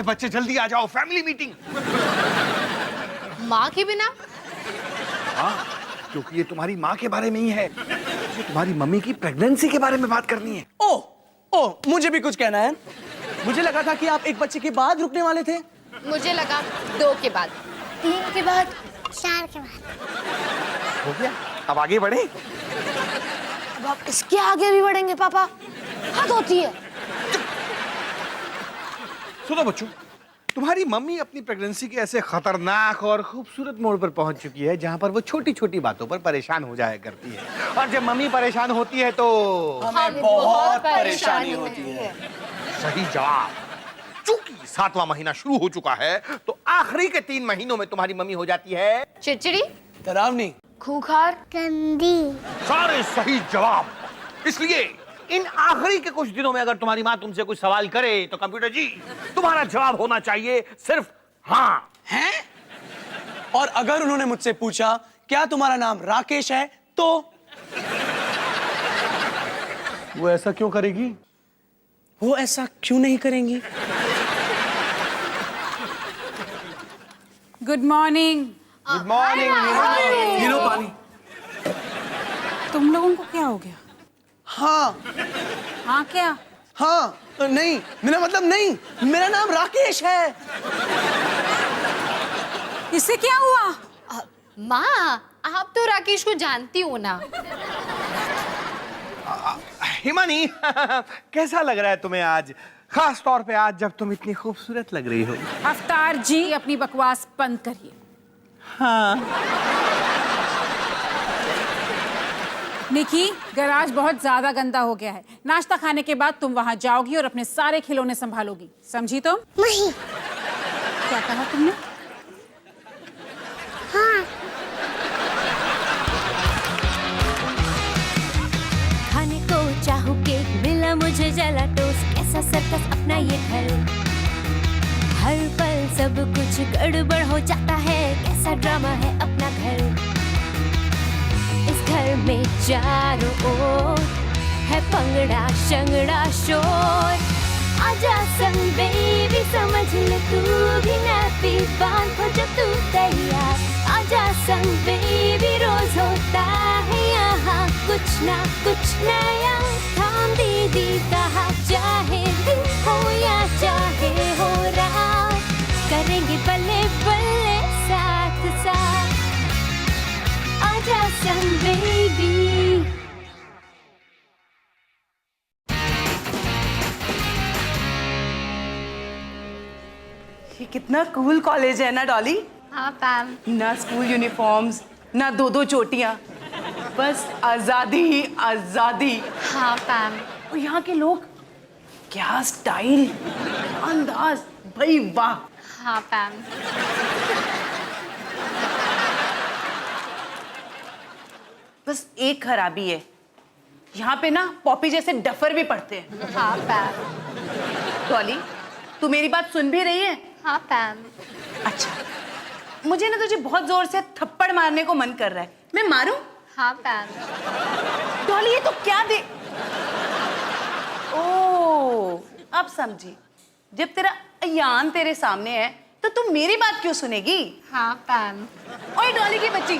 अरे बच्चे जल्दी आ जाओ, फैमिली मीटिंग। माँ के बिना? हाँ, क्योंकि ये तुम्हारी माँ के बारे में ही है। ये तुम्हारी मम्मी की प्रेगनेंसी के बारे में बात करनी है। ओ, मुझे भी कुछ कहना है। मुझे लगा था कि आप एक बच्चे के बाद रुकने वाले थे। मुझे लगा 2 के बाद, 3 के बाद, 4 के बाद। हो गया, अब आगे बढ़े। अब आप इसके आगे भी बढ़ेंगे पापा? हद होती है। सुनो बच्चों, तुम्हारी मम्मी अपनी प्रेगनेंसी के ऐसे खतरनाक और खूबसूरत मोड़ पर पहुंच चुकी है जहां पर वो छोटी छोटी बातों पर परेशान हो जाया करती है, और जब मम्मी परेशान होती है तो हमें बहुत परेशानी होती है। सही जवाब। चूंकि 7वां महीना शुरू हो चुका है तो आखिरी के 3 महीनों में तुम्हारी मम्मी हो जाती है चिड़चिड़ी, डरावनी, खूंखार, गंदी। सारे सही जवाब। इसलिए इन आखिरी के कुछ दिनों में अगर तुम्हारी माँ तुमसे कुछ सवाल करे तो कंप्यूटर जी तुम्हारा जवाब होना चाहिए सिर्फ हाँ। हैं? और अगर उन्होंने मुझसे पूछा क्या तुम्हारा नाम राकेश है तो वो ऐसा क्यों करेगी? वो ऐसा क्यों नहीं करेंगी? Good morning. Good morning. ये लो पानी। तुम लोगों को क्या हो गया? हाँ हाँ क्या? हाँ नहीं, मेरा मतलब नहीं, मेरा नाम राकेश है। इससे क्या हुआ? माँ आप तो राकेश को जानती हो ना। हिमानी कैसा लग रहा है तुम्हें आज, खास तौर पे आज जब तुम इतनी खूबसूरत लग रही हो? अवतार जी अपनी बकवास बंद करिए। हाँ। निकी, गैराज बहुत ज्यादा गंदा हो गया है। नाश्ता खाने के बाद तुम वहां जाओगी और अपने सारे खिलौने संभालोगी, समझी तुम? नहीं। क्या कहा तुमने? हाँ। खाने को चाहूं केक, मिला मुझे जला टोस्ट, कैसा सर्कस अपना ये घर। हर पल सब कुछ गड़बड़ हो जाता है, कैसा ड्रामा है अपना घर। इस घर में चारों ओर है पंगड़ा शंगड़ा शोर। आजा संग बेबी, समझ ले तू भी नैपी बांध हो जब तू तैयार। आजा संग बेबी, रोज होता है यहाँ कुछ ना कुछ नया। थाम दीदी कहा, चाहे दिन हो या चाहे हो रात, करेंगे बल्ले बल्ले साथ साथ। आजा संग बेबी। ये कितना कूल कॉलेज है ना डॉली। हाँ पैम। ना स्कूल यूनिफॉर्म्स, ना 2-2 चोटियां, बस आजादी ही आजादी। हाँ पैम। और यहाँ के लोग, क्या स्टाइल, अंदाज, भाई वाह। हाँ पैम। बस एक खराबी है, यहाँ पे ना पॉपी जैसे डफर भी पड़ते हैं। हाँ पैम। डॉली तू मेरी बात सुन भी रही है? हाँ पैम। अच्छा, मुझे ना तुझे बहुत जोर से थप्पड़ मारने को मन कर रहा है, मैं मारूं? हाँ पैम। डॉली ये तो क्या दे। ओ अब समझी, जब तेरा अयान तेरे सामने है तो तुम मेरी बात क्यों सुनेगी? हाँ पैम। ओए डॉली की बच्ची,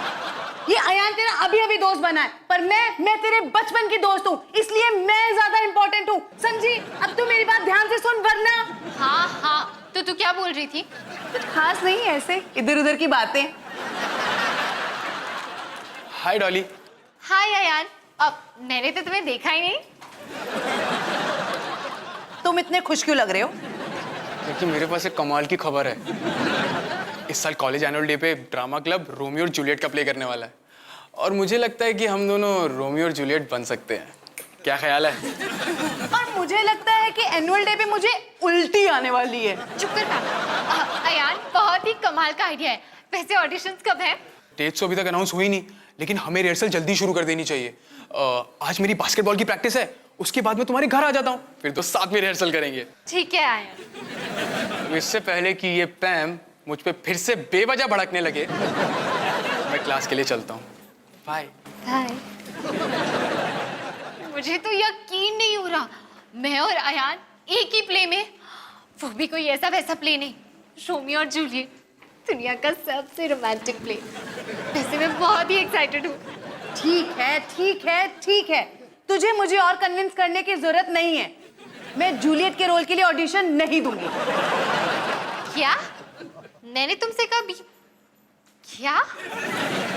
ये अयान तेरा अभी अभी दोस्त बना है, पर मैं तेरे बचपन की दोस्त हूँ, इसलिए मैं ज्यादा इंपॉर्टेंट हूँ, समझी? अब तू मेरी बात ध्यान से सुन, वरना। हाँ हाँ, तो तू क्या बोल रही थी? कुछ खास नहीं, ऐसे इधर उधर की बातें। हाय डॉली। हाय अयान। अब मैंने तो तुम्हें देखा ही नहीं। तुम इतने खुश क्यों लग रहे हो? क्योंकि मेरे पास एक कमाल की खबर है। इस साल कॉलेज एनुअल डे पे ड्रामा क्लब रोमियो और जूलियट का प्ले करने वाला है, और मुझे लगता है कि हम दोनों रोमियो और जूलियट बन सकते हैं। क्या ख्याल है? और मुझे लगता है कि एनुअल डे पे मुझे उल्टी आने वाली है। चुप कर पैम। अयान बहुत ही कमाल का आइडिया है। वैसे ऑडिशंस कब है? डेट्स तो अभी तक अनाउंस हुई नहीं, लेकिन हमें रिहर्सल जल्दी शुरू कर देनी चाहिए। आज मेरी बास्केटबॉल की प्रैक्टिस है, उसके बाद मैं तुम्हारे घर आ जाता हूँ, फिर तो साथ में रिहर्सल करेंगे। ठीक है आयन। तो इससे पहले कि ये पैम मुझ पे फिर से बेवजह भड़कने लगे, मैं क्लास के लिए चलता हूँ। बाय। बाय। मुझे तो यकीन नहीं हो रहा, मैं और अयान एक ही प्ले में वो भी कोई ऐसा वैसा प्ले नहीं, रोमियो और जूलियट, दुनिया का सबसे रोमांटिक प्ले। वैसे मैं बहुत ही एक्साइटेड हूँ। ठीक है ठीक है ठीक है, तुझे मुझे और कन्विंस करने की जरूरत नहीं है। मैं जूलियट के रोल के लिए ऑडिशन नहीं दूंगी। क्या? मैंने तुमसे कभी क्या?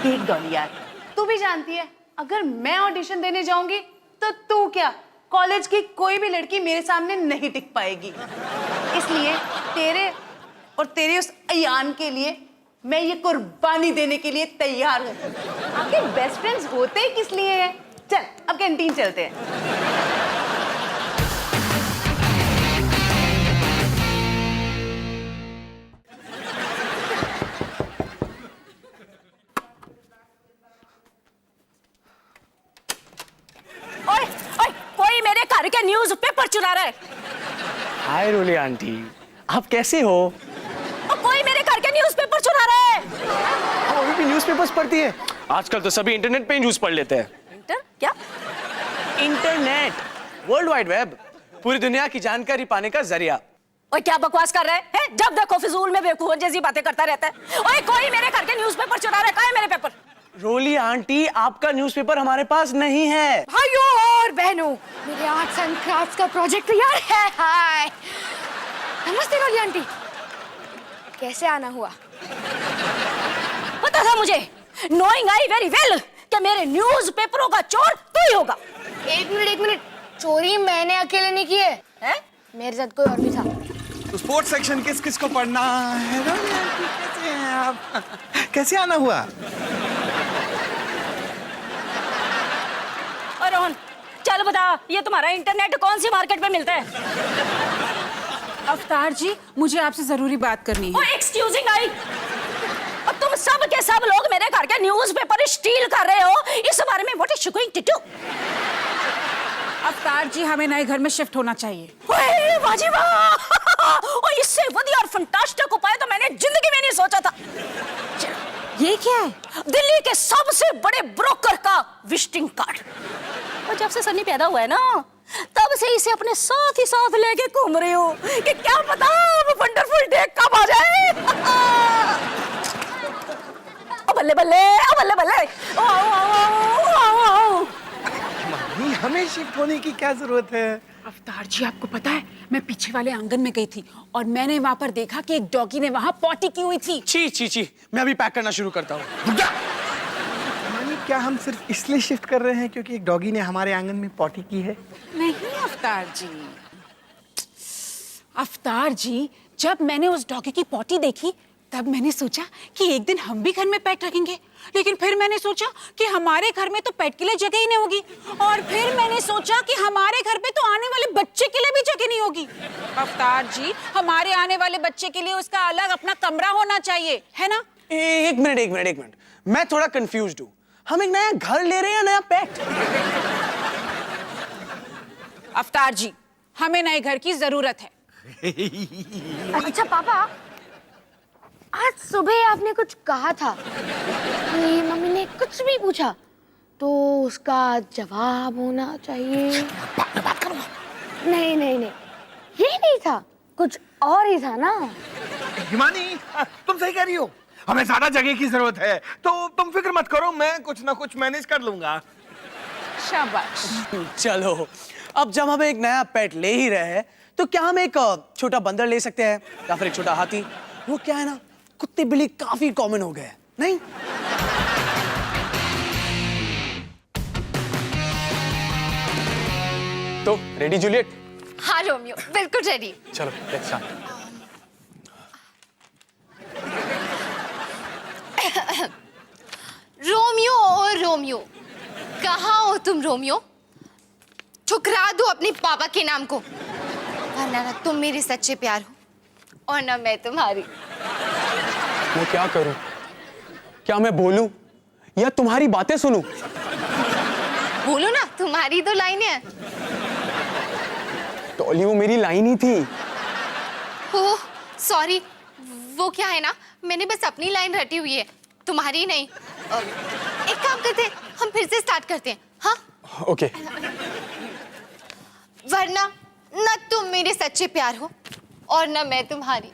देख डॉली यार, तू भी जानती है अगर मैं ऑडिशन देने जाऊंगी तो तू क्या, कॉलेज की कोई भी लड़की मेरे सामने नहीं टिक पाएगी। इसलिए तेरे और तेरे उस अयान के लिए मैं ये कुर्बानी देने के लिए तैयार हूँ। आपके बेस्ट फ्रेंड्स होते ही किस लिए हैं? चल अब कैंटीन चलते हैं। ओए ओए, कोई मेरे घर के न्यूज़पेपर चुरा रहा है। हाय रोली आंटी, आप कैसे हो? और कोई मेरे घर के न्यूज़पेपर चुरा रहा है। आप अभी भी न्यूज़पेपर्स पढ़ती है? आजकल तो सभी इंटरनेट पे न्यूज़ पढ़ लेते हैं। क्या? इंटरनेट, वर्ल्ड वाइड वेब, पूरी दुनिया की जानकारी पाने का जरिया। ओए क्या बकवास कर रहे हैं? जब देखो फिजूल में बेवकूफ जैसी बातें करता रहता है। ओए कोई मेरे घर के न्यूज़पेपर चुरा रहा है। कहाँ है मेरे पेपर? रोली आंटी, आपका न्यूज़पेपर हमारे पास नहीं है। भाइयों और बहनों, मेरे आर्ट्स एंड क्राफ्ट्स का प्रोजेक्ट तैयार है। हाय, नमस्ते रोली आंटी, कैसे आना हुआ? पता था मुझे, नोइंग आई वेरी वेल कि मेरे न्यूज़पेपरों का चोर तू ही होगा। एक मिनट, चोरी मैंने अकेले नहीं की है, हैं? मेरे साथ कोई और भी था। तो स्पोर्ट्स सेक्शन किस किस को पढ़ना है? कैसे हैं आप? कैसे आना हुआ? और रोहन, चल बता, ये तुम्हारा इंटरनेट कौन सी मार्केट में मिलता है? अवतार जी, मुझे आपसे जरूरी बात करनी है। ओए एक्सक्यूजिंग आई, और तुम सब के सब लोग मेरे घर के न्यूज़पेपर स्टील कर रहे हो, इस बारे में what is she going to do? Avtar ji, हमें नए घर में शिफ्ट होना चाहिए। ओए वाजी वाह, ओए इससे बढ़िया और फंटास्टिक उपाय तो मैंने जिंदगी में नहीं सोचा था। ये क्या है? दिल्ली के सबसे बड़े ब्रोकर का विजिटिंग कार्ड। और जब से सन्नी पैदा हुआ है ना, तब से इसे अपने साथ ही साथ लेके घूम रही हूँ कि क्या पता वो वंडरफुल डे कब आ जाए। बल्ले बल्ले, बल्ले बल्ले, मम्मी, हमें शिफ्ट होने की क्या जरूरत है? अवतार जी, आपको पता है, मैं पीछे वाले आंगन में गई थी और मैंने वहां पर देखा कि एक डॉगी ने वहां पॉटी की हुई थी। छी छी छी, मैं अभी पैक करना शुरू करता हूँ। मम्मी, क्या हम सिर्फ इसलिए शिफ्ट कर रहे हैं क्योंकि एक डॉगी ने हमारे आंगन में पॉटी की है? नहीं अवतार जी, अवतार जी, जब मैंने उस डॉगी की पॉटी देखी तब मैंने सोचा कि एक दिन हम भी घर में पेट रखेंगे, लेकिन फिर मैंने सोचा कि हमारे घर में तो पेट के लिए जगह ही नहीं होगी, और फिर मैंने सोचा कि हमारे घर पे तो आने वाले बच्चे के लिए भी जगह नहीं होगी। अवतार जी, हमारे आने वाले बच्चे के लिए उसका अलग अपना कमरा होना चाहिए, है ना? एक मिनट, मैं थोड़ा कंफ्यूज्ड हूँ। हम एक नया घर ले रहे हैं या नया पेट? अवतार जी, हमें नए घर की जरूरत है। अच्छा पापा, आज सुबह आपने कुछ कहा था कि मम्मी ने कुछ भी पूछा तो उसका जवाब होना चाहिए। बात करो। नहीं, ये नहीं था, कुछ और ही था ना। हिमानी, तुम सही कह रही हो, हमें ज्यादा जगह की जरूरत है, तो तुम फिक्र मत करो, मैं कुछ ना कुछ मैनेज कर लूंगा। शाबाश। चलो, अब जब हम एक नया पेट ले ही रहे हैं, तो क्या हम एक छोटा बंदर ले सकते हैं या फिर एक छोटा हाथी? वो क्या है ना, कुत्ते बिल्ली काफी कॉमन हो गए, नहीं? तो रेडी जूलियट? हाँ रोमियो, बिल्कुल रेडी। चलो लेट्स स्टार्ट। रोमियो और रोमियो, कहाँ हो तुम रोमियो? ठुकरा दो अपने पापा के नाम को, वरना ना तुम मेरे सच्चे प्यार हो और ना मैं तुम्हारी। मैं क्या करूं? क्या मैं बोलूं या तुम्हारी बातें सुनूं? बोलो ना, तुम्हारी तो लाइन है। टॉली, वो मेरी लाइन ही थी। ओह सॉरी, वो क्या है ना, मैंने बस अपनी लाइन रटी हुई है, तुम्हारी नहीं। एक काम करते हैं, हम फिर से स्टार्ट करते हैं, हाँ? ओके। वरना ना तुम मेरे सच्चे प्यार हो और ना मैं तुम्हारी।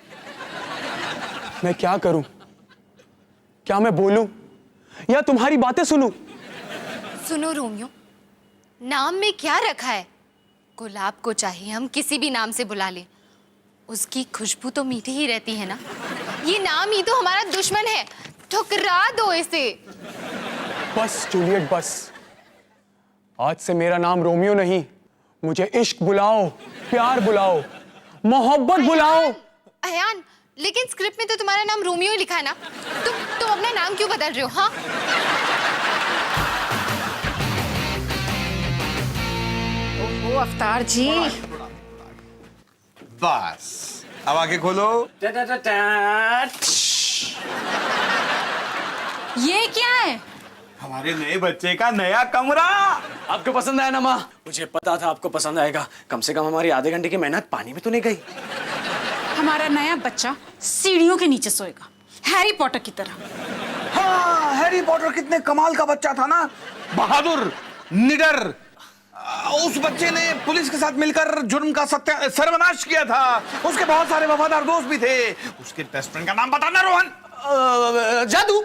मैं क्या करूं? क्या मैं बोलूं या तुम्हारी बातें सुनूं? सुनो रोमियो, नाम में क्या रखा है? गुलाब को चाहिए हम किसी भी नाम से बुला ले, उसकी खुशबू तो मीठी ही रहती है ना। ये नाम ही तो हमारा दुश्मन है, ठुकरा दो इसे। बस जूलियट बस। आज से मेरा नाम रोमियो नहीं, मुझे इश्क बुलाओ, प्यार बुलाओ, मोहब्बत बुलाओ। अयान, लेकिन स्क्रिप्ट में तो तुम्हारा नाम रोमियो ही लिखा है ना। तुम अपना नाम क्यों बदल रहे हो? हाँ, ओ अवतार जी, बस अब आगे खोलो। ये क्या है? हमारे नए बच्चे का नया कमरा। आपको पसंद आया ना माँ? मुझे पता था आपको पसंद आएगा। कम से कम हमारी आधे घंटे की मेहनत पानी में तो नहीं गई। हमारा नया बच्चा सीढ़ियों के नीचे सोएगा, हैरी पॉटर की तरह। हाँ, हैरी पॉटर कितने कमाल का बच्चा था ना, बहादुर, निडर। उस बच्चे ने पुलिस के साथ मिलकर जुर्म का सर्वनाश किया था। उसके बहुत सारे वफादार दोस्त भी थे। उसके बेस्ट फ्रेंड का नाम बताना रोहन। जादू।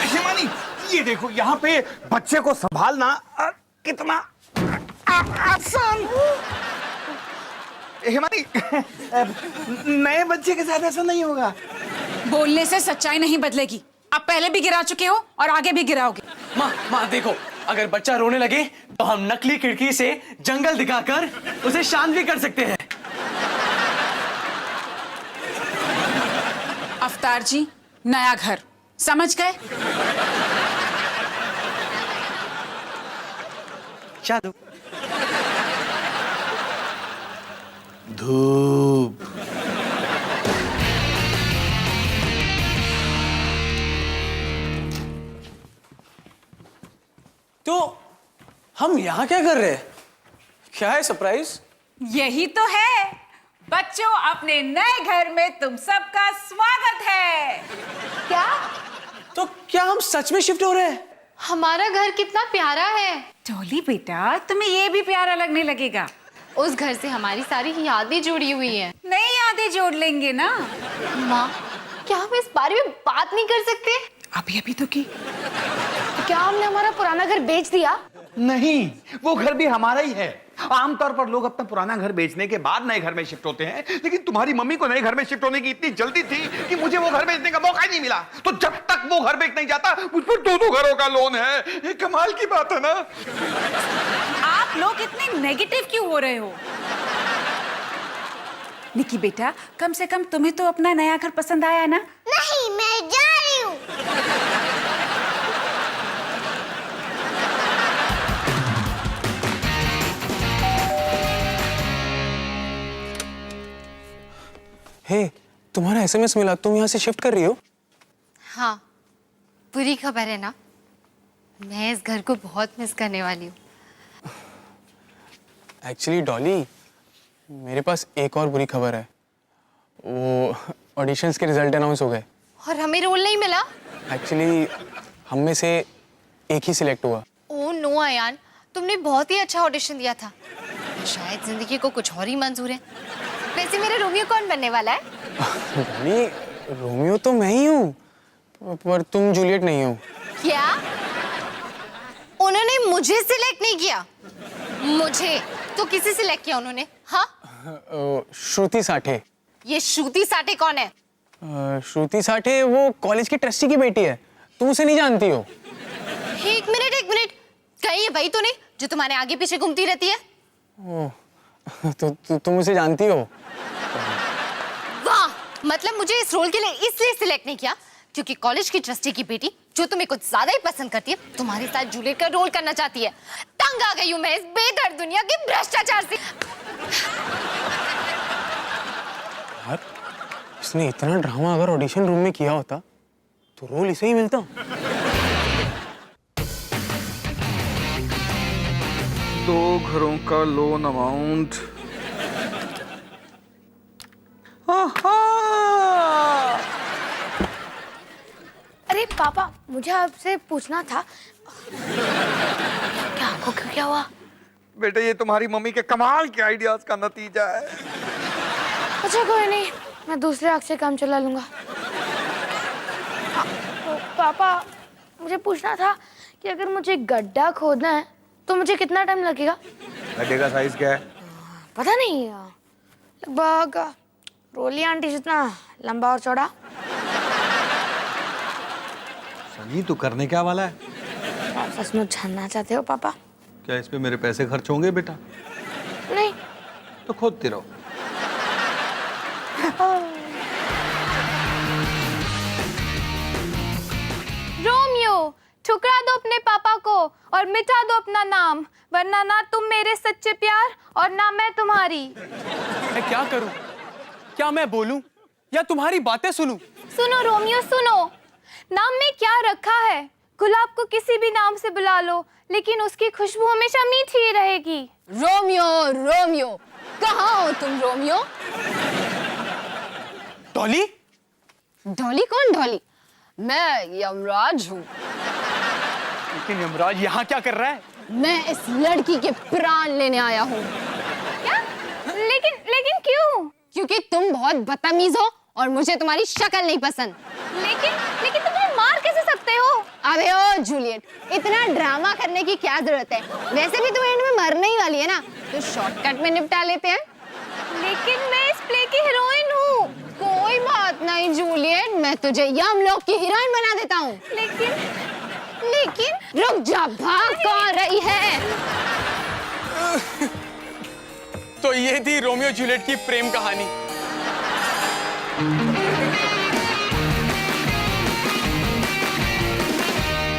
हिमानी, ये देखो यहाँ पे बच्चे को संभालना कितना आसान। हिमानी, नए बच्चे के साथ ऐसा नहीं होगा। बोलने से सच्चाई नहीं बदलेगी। आप पहले भी गिरा चुके हो और आगे भी गिराओगे। माँ देखो, अगर बच्चा रोने लगे तो हम नकली खिड़की से जंगल दिखाकर उसे शांत भी कर सकते हैं। अवतार जी, नया घर, समझ गए? जादू। धूप। तो हम यहाँ क्या कर रहे हैं? क्या है सरप्राइज? यही तो है बच्चों, अपने नए घर में तुम सबका स्वागत है। क्या? तो क्या हम सच में शिफ्ट हो रहे हैं? हमारा घर कितना प्यारा है। डॉली बेटा, तुम्हें ये भी प्यारा लगने लगेगा। उस घर से हमारी सारी यादें जुड़ी हुई हैं। नई यादें जोड़ लेंगे ना। माँ, क्या हम इस बारे में बात नहीं कर सकते? अभी तो की। क्या हमने हमारा पुराना घर बेच दिया? नहीं, वो घर भी हमारा ही है। आमतौर पर लोग अपना पुराना घर बेचने के बाद नए घर में शिफ्ट होते हैं, लेकिन तुम्हारी मम्मी को नए घर में शिफ्ट होने की इतनी जल्दी थी कि मुझे वो घर बेचने का मौका ही नहीं मिला। तो जब तक वो घर बेच नहीं जाता, मुझ पर दो घरों का लोन है। ये कमाल की बात है ना। आप लोग इतने नेगेटिव क्यों हो रहे हो? निकी बेटा, कम से कम तुम्हें तो अपना नया घर पसंद आया ना? नहीं, मैं जा रही हूँ। हे, तुम्हारा एसएमएस मिला, तुम यहाँ से शिफ्ट कर रही हो? हाँ, बुरी खबर है ना, मैं इस घर को बहुत मिस करने वाली हूँ। एक्चुअली डॉली, मेरे पास एक और बुरी खबर है। वो ऑडिशंस के रिजल्ट अनाउंस हो गए। और हमें रोल नहीं मिला? एक्चुअली हम में से एक ही सिलेक्ट हुआ। ओह नो अयान, तुमने बहुत ही अच्छा ऑडिशन दिया था। शायद जिंदगी को कुछ और ही मंजूर है। वैसे मेरा रोमियो कौन बनने वाला है? डॉली, रोमियो तो मैं ही हूँ, पर तुम जूलियट नहीं हो। क्या? उन्होंने मुझे सिलेक्ट नहीं किया? मुझे तो किसी सिलेक्ट किया उन्होंने? हाँ, श्रुति साठे। ये श्रुति साठे कौन है? श्रुति साठे वो कॉलेज की ट्रस्टी की बेटी है, तुम उसे नहीं जानती हो? एक मिनट, कहीं ये वही तो नहीं जो तुम्हारे आगे पीछे घूमती रहती है? तो तुम उसे जानती हो? वाह, मतलब मुझे इस रोल के लिए इसलिए सिलेक्ट नहीं किया क्योंकि कॉलेज की ट्रस्टी की बेटी, जो तुम्हें कुछ ज्यादा ही पसंद करती है, तुम्हारे साथ जूलियट का रोल करना चाहती है। तंग आ गई हूं मैं इस बेदर्द दुनिया के भ्रष्टाचार से। यार, इसने इतना ड्रामा अगर ऑडिशन रूम में किया होता तो रोल इसे ही मिलता। 2 घरों का लोन अमाउंट। अरे पापा, मुझे आपसे पूछना था, क्या आपको क्या हुआ? बेटे ये तुम्हारी मम्मी के कमाल के आइडियाज का नतीजा है। अच्छा कोई नहीं, मैं दूसरे आग से काम चला लूंगा। तो पापा मुझे पूछना था कि अगर मुझे गड्ढा खोदना है तो मुझे कितना टाइम लगेगा? गड्ढे का साइज क्या है? पता नहीं, लगभग रोली आंटी जितना लंबा और चौड़ा। सनी तू करने क्या वाला है? आप सचमुच जानना चाहते हो पापा? क्या इस पे मेरे पैसे खर्च होंगे बेटा? नहीं। तो खोदते रहो। रोमियो, ठुकरा दो अपने पापा को और मिटा दो अपना नाम, वरना ना तुम मेरे सच्चे प्यार और ना मैं तुम्हारी। मैं क्या करूं? क्या मैं बोलूं या तुम्हारी बातें सुनूं? सुनो रोमियो सुनो, नाम में क्या रखा है? गुलाब को किसी भी नाम से बुला लो, लेकिन उसकी खुशबू हमेशा मीठी ही रहेगी। रोमियो रोमियो, कहाँ हो तुम रोमियो? डॉली? डॉली? कौन डॉली? मैं यमराज हूँ। लेकिन यमराज यहाँ क्या कर रहा है? मैं इस लड़की के प्राण लेने आया हूँ। क्या? लेकिन क्यों? क्योंकि तुम बहुत बदतमीज हो और मुझे तुम्हारी शक्ल नहीं पसंद। लेकिन तुम मुझे मार कैसे सकते हो? अबे ओ जूलियट, इतना ड्रामा करने की क्या जरूरत है? वैसे भी तुम एंड में मरने ही वाली है ना, तो शॉर्टकट में निपटा लेते हैं। लेकिन मैं इस प्ले की हीरोइन हूँ। कोई बात नहीं जूलियट, मैं तुझे यमलोक की हीरोइन बना देता हूँ। लेकिन रुक जा, भाग कौन रही है? तो ये थी रोमियो जूलियट की प्रेम कहानी।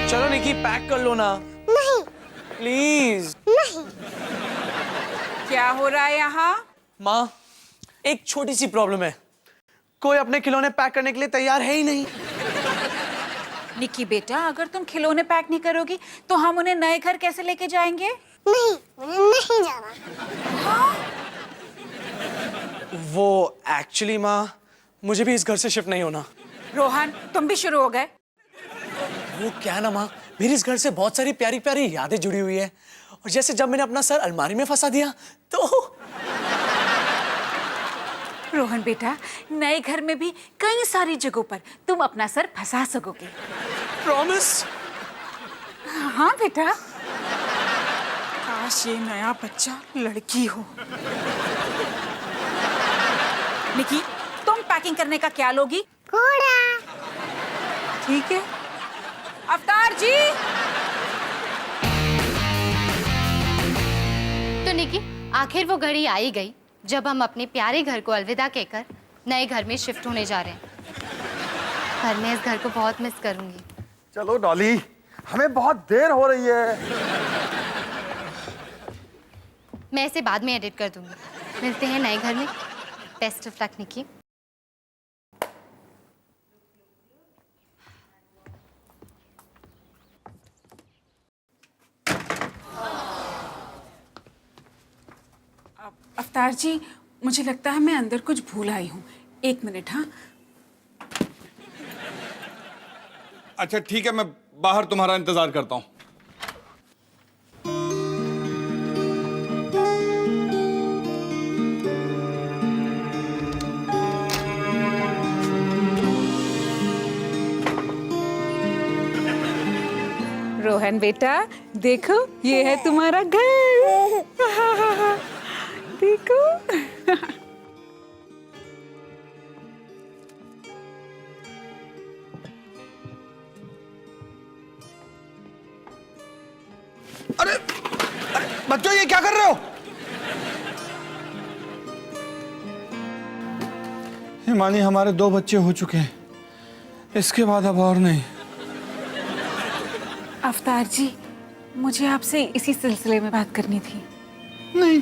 चलो निकी पैक कर लो ना। नहीं प्लीज। नहीं। क्या हो रहा है यहाँ? माँ, एक छोटी सी प्रॉब्लम है। कोई अपने खिलौने पैक करने के लिए तैयार है ही नहीं। निकी बेटा, अगर तुम खिलौने पैक नहीं करोगी तो हम उन्हें नए घर कैसे लेके जाएंगे? नहीं मुझे नहीं जाना। वो एक्चुअली माँ, मुझे भी इस घर से शिफ्ट नहीं होना। रोहन, तुम भी शुरू हो गए। वो क्या ना माँ, मेरी इस घर से बहुत सारी प्यारी प्यारी यादें जुड़ी हुई है, और जैसे जब मैंने अपना सर अलमारी में फंसा दिया तो। रोहन बेटा, नए घर में भी कई सारी जगहों पर तुम अपना सर फंसा सकोगे। प्रॉमिस? हाँ बेटा। काश ये नया बच्चा लड़की हो। निकी, तुम पैकिंग करने का क्या लोगी? घोड़ा। ठीक है। अवतार जी। तो निकी, आखिर वो घड़ी आ ही गई जब हम अपने प्यारे घर को अलविदा कहकर नए घर में शिफ्ट होने जा रहे हैं। पर मैं इस घर को बहुत मिस करूंगी। चलो डॉली, हमें बहुत देर हो रही है। मैं इसे बाद में एडिट कर दूंगी। मिलते हैं नए घर में। बेस्ट ऑफ लक निकी। अवतार जी, मुझे लगता है मैं अंदर कुछ भूल आई हूँ। 1 मिनट। हाँ अच्छा ठीक है, मैं बाहर तुम्हारा इंतजार करता हूँ। रोहन बेटा, देखो ये है तुम्हारा घर। देखो। अरे बच्चों, ये क्या कर रहे हो? हिमानी, हमारे 2 बच्चे हो चुके हैं, इसके बाद अब और नहीं। अवतार जी, मुझे आपसे इसी सिलसिले में बात करनी थी। नहीं।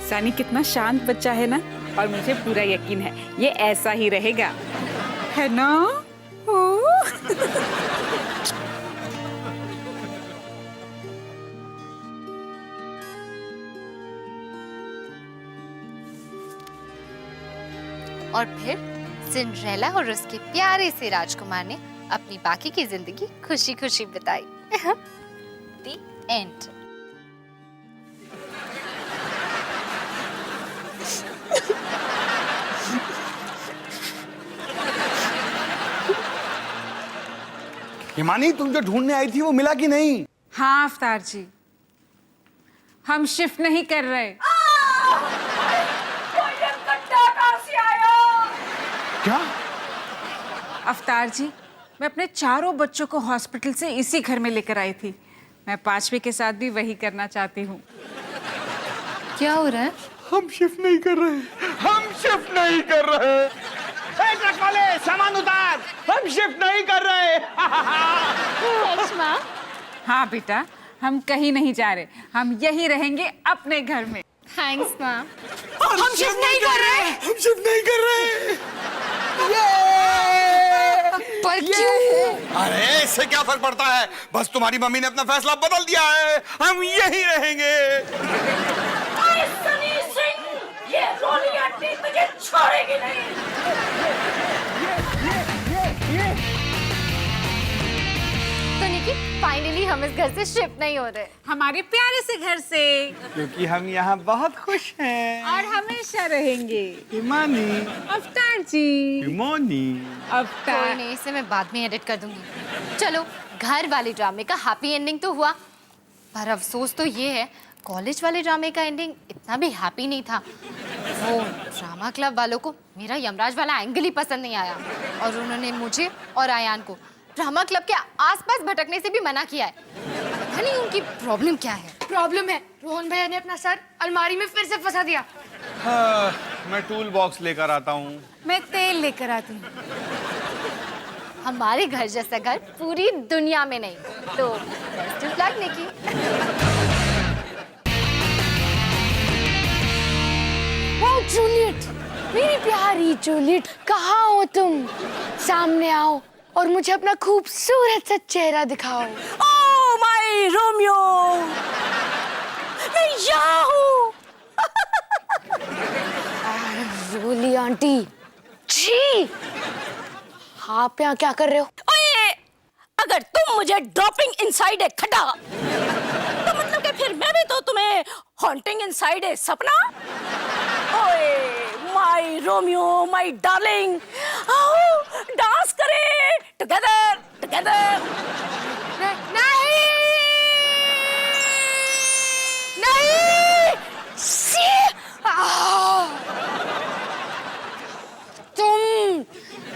सनी कितना शांत बच्चा है ना, और मुझे पूरा यकीन है ये ऐसा ही रहेगा, है ना? और फिर सिंड्रेला और उसके प्यारे से राजकुमार ने अपनी बाकी की जिंदगी खुशी खुशी बिताई। The end. हिमानी, तुम जो ढूंढने आई थी वो मिला कि नहीं? हाँ अवतार जी, हम शिफ्ट नहीं कर रहे। क्या? अवतार जी, मैं अपने चारों बच्चों को हॉस्पिटल से इसी घर में लेकर आई थी। मैं पांचवी के साथ भी वही करना चाहती हूँ। क्या हो रहा है? हम शिफ्ट नहीं कर रहे, हम शिफ्ट नहीं कर रहे। ए, ट्रक वाले, सामान उतार, हम शिफ्ट नहीं कर रहे। हाँ बेटा, हम कहीं नहीं जा रहे, हम यही रहेंगे अपने घर में। थैंक्स माँ। हम शिफ्ट नहीं कर रहे, हम शिफ्ट नहीं कर रहे। पर क्यों? अरे इससे क्या फर्क पड़ता है, बस तुम्हारी मम्मी ने अपना फैसला बदल दिया है, हम यही रहेंगे। ये रोली आंटी मुझे छोड़ेगी नहीं। तो निकी, फाइनली हम इस घर से शिफ्ट नहीं हो रहे। हमारे प्यारे से घर से, क्योंकि हम यहाँ बहुत खुश हैं। और हमेशा रहेंगे। हिमानी, अवतार जी, हिमानी। कोई अवतार। नहीं, इसे मैं बाद में एडिट कर दूंगी। चलो, घर वाले ड्रामे का हैप्पी एंडिंग तो हुआ, पर अफसोस तो ये है कॉलेज वाले ड्रामे का एंडिंग इतना भी हैप्पी नहीं था। वो ड्रामा क्लब वालों को मेरा यमराज वाला एंगल ही पसंद नहीं आया और उन्होंने मुझे और आयान को ड्रामा क्लब के आसपास भटकने से भी मना किया है। पता नहीं उनकी प्रॉब्लम क्या है। प्रॉब्लम है, रोहन भैया ने अपना सर अलमारी में फिर से फंसा दिया। हाँ, मैं टूल बॉक्स लेकर आता हूँ। मैं तेल लेकर आती हूँ। हमारे घर जैसा घर पूरी दुनिया में नहीं। तो best of luck Nikki. Wow Juliet, मेरी प्यारी जूलियट, कहाँ हो तुम? सामने आओ और मुझे अपना खूबसूरत सा चेहरा दिखाओ। ओह माय रोमियो, मैं यहाँ हूँ। रोली आंटी, छी! आप यहाँ क्या कर रहे हो? ओए, अगर तुम मुझे ड्रॉपिंग इनसाइड ए खड्डा, तो मतलब कि फिर मैं भी तो तुम्हें हॉन्टिंग इनसाइड ए सपना। ओए माय रोमियो, माय डार्लिंग, आओ डांस करें टुगेदर टुगेदर। नहीं! नहीं! सी! तुम,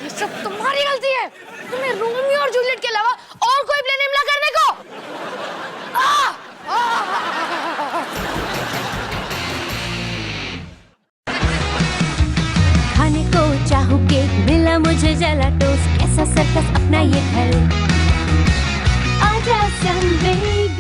ये सब तुम्हारी गलती है। तुम्हें रोमियो और जूलियट के अलावा और कोई प्लान नहीं मिला करने को। खाने को चाहूँ केक, मिला मुझे जला टोस्ट, कैसा सर्कस अपना ये घर। आजा संग बेबी।